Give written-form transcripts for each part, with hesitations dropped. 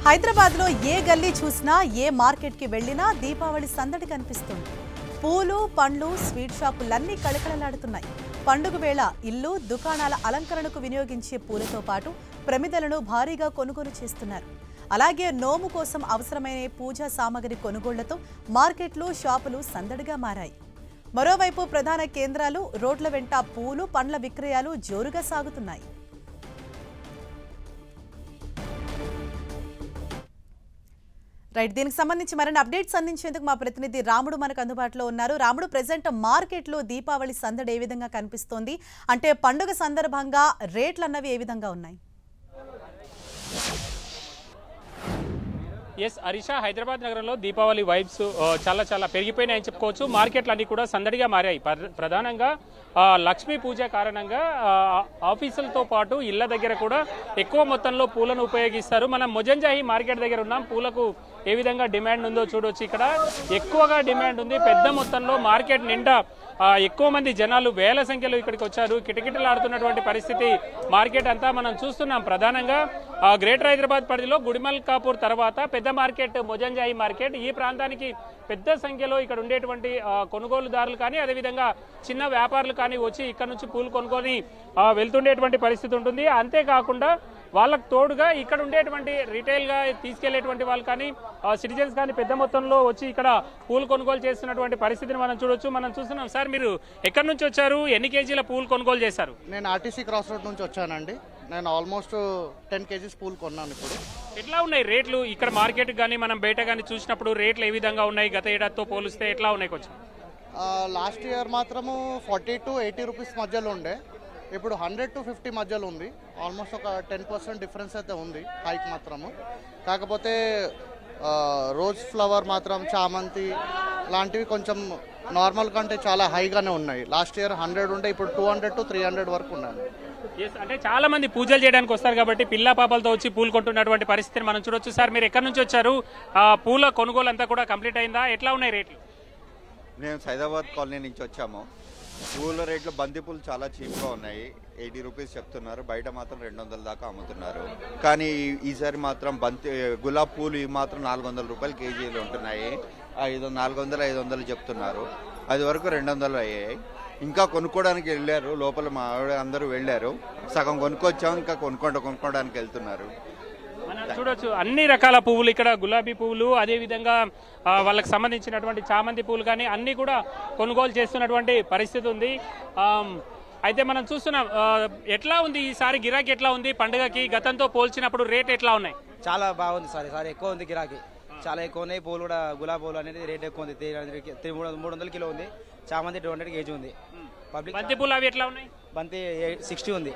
హైదరాబాద్లో ఏ గల్లీ చూసినా ఏ మార్కెట్కి వెళ్ళినా దీపావళి సందడి కనిపిస్తుంది. పూలు, పండ్లు, స్వీట్ షాపులన్నీ కళకళలాడుతున్నాయి. పండుగ వేళ ఇల్లు, దుకాణాల అలంకరణకు వినియోగించే పూలతో పాటు ప్రమిదలను భారీగా కొనుగోలు చేస్తున్నారు. అలాగే నోము కోసం అవసరమైన పూజా సామగ్రి కొనుగోళ్లతో మార్కెట్లు, షాపులు సందడిగా మారాయి. మరోవైపు ప్రధాన కేంద్రాలు, రోడ్ల వెంట పూలు, పండ్ల విక్రయాలు జోరుగా సాగుతున్నాయి. రైట్, దీనికి సంబంధించి మరిన్ని అప్డేట్స్ అందించేందుకు మా ప్రతినిధి రాముడు మనకు అందుబాటులో ఉన్నారు. రాముడు, ప్రెజెంట్ మార్కెట్లో దీపావళి సందడి ఏ విధంగా కనిపిస్తోంది? అంటే పండుగ సందర్భంగా రేట్లు అన్నవి ఏ విధంగా ఉన్నాయి? ఎస్ హరీషా, హైదరాబాద్ నగరంలో దీపావళి వైబ్స్ చాలా పెరిగిపోయినాయని చెప్పుకోవచ్చు. మార్కెట్లు అన్నీ కూడా సందడిగా మారాయి. ప్రధానంగా లక్ష్మీ పూజ కారణంగా ఆఫీసులతో పాటు ఇళ్ల దగ్గర కూడా ఎక్కువ మొత్తంలో పూలను ఉపయోగిస్తారు. మనం మొజంజాహి మార్కెట్ దగ్గర ఉన్నాం. పూలకు ఏ విధంగా డిమాండ్ ఉందో చూడవచ్చు. ఇక్కడ ఎక్కువగా డిమాండ్ ఉంది. పెద్ద మొత్తంలో మార్కెట్ నిండా ఎక్కువ మంది జనాలు వేల సంఖ్యలో ఇక్కడికి వచ్చారు. కిటకిటలాడుతున్నటువంటి పరిస్థితి మార్కెట్ అంతా మనం చూస్తున్నాం. ప్రధానంగా గ్రేటర్ హైదరాబాద్ పరిధిలో గుడిమల్ కాపూర్ తర్వాత పెద్ద మార్కెట్ మొజంజాయి మార్కెట్. ఈ ప్రాంతానికి పెద్ద సంఖ్యలో ఇక్కడ ఉండేటువంటి కొనుగోలుదారులు కానీ అదేవిధంగా చిన్న వ్యాపారులు కానీ వచ్చి ఇక్కడ నుంచి పూలు కొనుక్కొని వెళ్తుండేటువంటి పరిస్థితి ఉంటుంది. అంతేకాకుండా వాళ్ళకు తోడుగా ఇక్కడ ఉండేటువంటి రీటైల్గా తీసుకెళ్లేటువంటి వాళ్ళు కానీ సిటిజన్స్ కానీ పెద్ద మొత్తంలో వచ్చి ఇక్కడ పూలు కొనుగోలు చేస్తున్నటువంటి పరిస్థితిని మనం చూడొచ్చు. మనం చూస్తున్నాం. సార్, మీరు ఎక్కడి నుంచి వచ్చారు? ఎన్ని కేజీల పూలు కొనుగోలు చేశారు? నేను ఆర్టీసీ క్రాస్ రోడ్ నుంచి వచ్చానండి. నేను ఆల్మోస్ట్ 10 కేజీస్ పూలు కొన్నాను. ఇప్పుడు ఎట్లా ఉన్నాయి రేట్లు ఇక్కడ మార్కెట్ కానీ మనం బయట కానీ చూసినప్పుడు రేట్లు ఏ విధంగా ఉన్నాయి? గత ఏడాదితో పోలిస్తే ఎట్లా ఉన్నాయి? కొంచెం లాస్ట్ ఇయర్ మాత్రము 40 to 80 రూపీస్ మధ్యలో ఉండే. ఇప్పుడు 100 to 50 మధ్యలో ఉంది. ఆల్మోస్ట్ ఒక 10% డిఫరెన్స్ అయితే ఉంది హైక్ మాత్రము. కాకపోతే రోజ్ ఫ్లవర్ మాత్రం, చామంతి లాంటివి కొంచెం నార్మల్ కంటే చాలా హైగానే ఉన్నాయి. లాస్ట్ ఇయర్ 100 ఉంటే ఇప్పుడు 200 to 300 వరకు ఉన్నాయి. అంటే చాలా మంది పూజలు చేయడానికి వస్తారు కాబట్టి పిల్ల పాపలతో వచ్చి పూలు కొంటున్నటువంటి పరిస్థితిని మనం చూడొచ్చు. సార్, మీరు ఎక్కడి నుంచి వచ్చారు? పూల కొనుగోలు అంతా కూడా కంప్లీట్ అయిందా? ఎట్లా ఉన్నాయి రేట్లు? మేము సైదాబాద్ కాలనీ నుంచి వచ్చాము. పూల రేట్లు బంతిపూలు చాలా చీప్గా ఉన్నాయి. 80 రూపీస్ చెప్తున్నారు. బయట మాత్రం 200 దాకా అమ్ముతున్నారు. కానీ ఈసారి మాత్రం గులాబ్ పూలు మాత్రం 400 రూపాయలు కేజీలు ఉంటున్నాయి. 400-500 చెప్తున్నారు. అది వరకు 200 అయ్యాయి. ఇంకా కొనుక్కోవడానికి వెళ్ళారు. లోపల మా ఆవిడ అందరూ వెళ్ళారు. సగం కొనుక్కొచ్చాము. ఇంకా కొనుక్కోవడానికి వెళ్తున్నారు. మనం చూడొచ్చు అన్ని రకాల పువ్వులు ఇక్కడ. గులాబీ పువ్వులు, అదేవిధంగా వాళ్ళకి సంబంధించినటువంటి చామంతి పువ్వులు కానీ అన్నీ కూడా కొనుగోలు చేస్తున్నటువంటి పరిస్థితి ఉంది. అయితే మనం చూస్తున్నాం. ఎట్లా ఉంది ఈసారి గిరాకీ? ఎట్లా ఉంది పండుగకి? గతంతో పోల్చినప్పుడు రేట్ ఎట్లా ఉన్నాయి? చాలా బాగుంది సార్. ఈసారి ఎక్కువ ఉంది గిరాకీ. చాలా ఎక్కువ ఉన్నాయి. పూలు కూడా గులాబీ పూలు అనేది రేట్ ఎక్కువ ఉంది. 300 కిలో ఉంది. చామంతి 200 కేజీ ఉంది. పబ్లిక్ బంతి పూలు అవి ఎట్లా ఉన్నాయి? బంతి 60 ఉంది.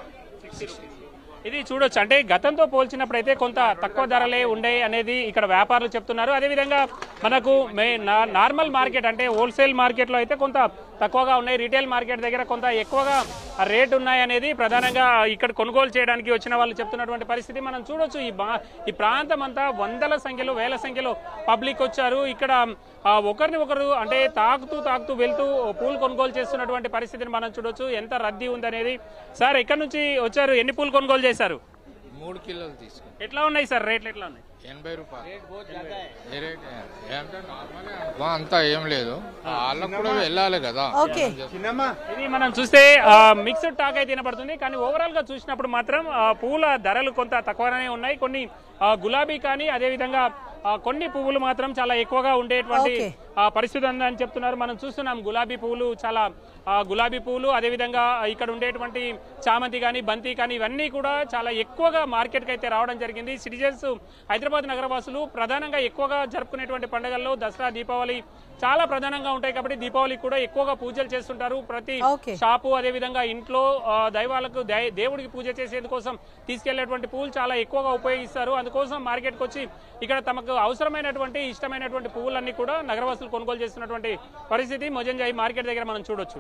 ఇది చూడొచ్చు. అంటే గతంతో పోల్చినప్పుడు అయితే కొంత తక్కువ ధరలే ఉండే అనేది ఇక్కడ వ్యాపారులు చెప్తున్నారు. అదేవిధంగా మనకు నార్మల్ మార్కెట్ అంటే హోల్సేల్ మార్కెట్లో అయితే కొంత తక్కువగా ఉన్నాయి. రీటైల్ మార్కెట్ దగ్గర కొంత ఎక్కువగా రేట్ ఉన్నాయి అనేది ప్రధానంగా ఇక్కడ కొనుగోలు చేయడానికి వచ్చిన వాళ్ళు చెప్తున్నటువంటి పరిస్థితి మనం చూడొచ్చు. ఈ ప్రాంతం అంతా వందల సంఖ్యలో, వేల సంఖ్యలో పబ్లిక్ వచ్చారు. ఇక్కడ ఒకరిని ఒకరు అంటే తాకుతూ వెళ్తూ పూలు కొనుగోలు చేస్తున్నటువంటి పరిస్థితిని మనం చూడొచ్చు. ఎంత రద్దీ ఉందనేది. సార్, ఎక్కడి నుంచి వచ్చారు? ఎన్ని పూలు కొనుగోలు చేశారు? 3 కిలోలు తీసుకుని. ఎట్లా ఉన్నాయి సార్ రేట్లు? ఎట్లా ఉన్నాయి? 80 రూపాయలు. అంతా ఏం లేదు. వాళ్ళకు కూడా వెళ్ళాలి కదా. ఇది మనం చూస్తే మిక్స్డ్ టాక్ అయితే వినపడుతుంది. కానీ ఓవరాల్ గా చూసినప్పుడు మాత్రం పూల ధరలు కొంత తక్కువనే ఉన్నాయి. కొన్ని గులాబీ కానీ అదేవిధంగా కొన్ని పువ్వులు మాత్రం చాలా ఎక్కువగా ఉండేటువంటి పరిస్థితి ఉందని చెప్తున్నారు. మనం చూస్తున్నాం గులాబీ పువ్వులు, చాలా గులాబీ పువ్వులు, అదేవిధంగా ఇక్కడ ఉండేటువంటి చామంతి కానీ, బంతి కానీ ఇవన్నీ కూడా చాలా ఎక్కువగా మార్కెట్కి అయితే రావడం జరిగింది. సిటిజన్స్, హైదరాబాద్ నగరవాసులు ప్రధానంగా ఎక్కువగా జరుపుకునేటువంటి పండుగల్లో దసరా, దీపావళి చాలా ప్రధానంగా ఉంటాయి కాబట్టి దీపావళికి కూడా ఎక్కువగా పూజలు చేస్తుంటారు. ప్రతి షాపు అదేవిధంగా ఇంట్లో దైవాలకు దేవుడికి పూజ చేసేందుకోసం తీసుకెళ్లేటువంటి పూలు చాలా ఎక్కువగా ఉపయోగిస్తారు. అందుకోసం మార్కెట్కి వచ్చి ఇక్కడ తమకు అవసరమైనటువంటి ఇష్టమైనటువంటి పువ్వులన్నీ కూడా నగరవాసులు కొనుగోలు చేస్తున్నటువంటి పరిస్థితి మొజంజాయి మార్కెట్ దగ్గర మనం చూడొచ్చు.